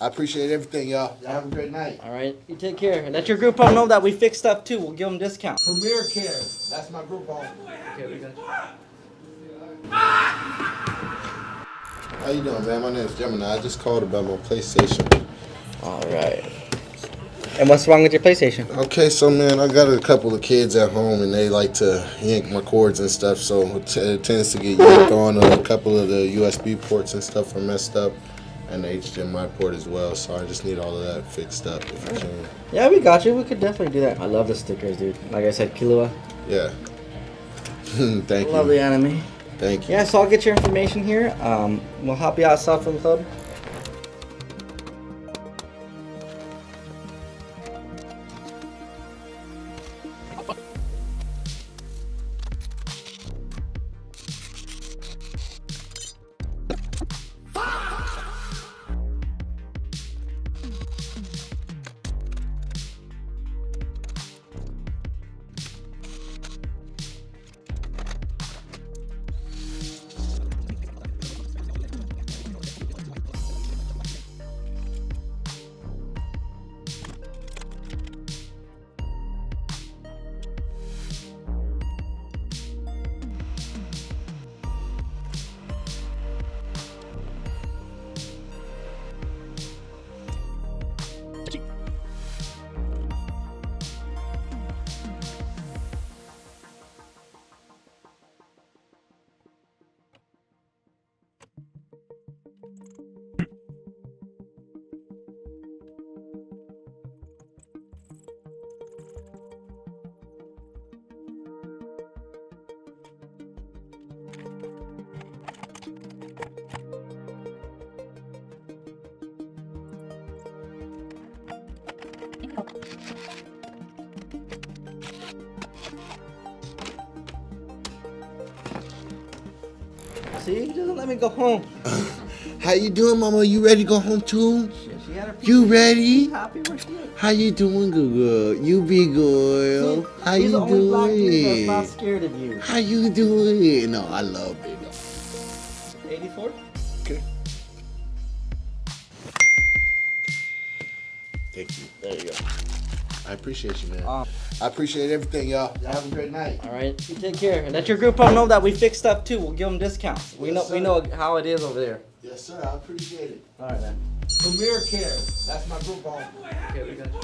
I appreciate everything, y'all. Y'all have a great night. All right, you take care. Let your group home know that we fix stuff too. We'll give them discounts. Premier Care. That's my group home. Okay, we got you. How you doing, man? My name's Gemini. I just called about my PlayStation. All right. And what's wrong with your PlayStation? Okay, so man, I got a couple of kids at home, and they like to yank my cords and stuff, so it tends to get yanked on. A couple of the USB ports and stuff are messed up, and the HDMI port as well. So I just need all of that fixed up if you can. Yeah, we got you. We could definitely do that. I love the stickers, dude. Like I said, Kilua. Yeah. Thank you. Love the anime. Thank you. Yeah, so I'll get your information here. We'll help you out, South Film Club. See, he doesn't let me go home. How you doing, Mama? You ready to go home too? She had her You ready? happy where she is. How you doing, girl? You big girl. See, How he's you the only black dude that's not doing? scared of you. How you doing? No, I love it. 84? Okay. Thank you. There you go. I appreciate you, man. I appreciate everything, y'all. Y'all have a great night. All right, you take care. Let your group home know that we fix stuff too. We'll give them discounts. We Yes, know sir. how it is over there. Yes, sir. I appreciate it. All right, man. Premier Care. That's my group home. Okay, we got you.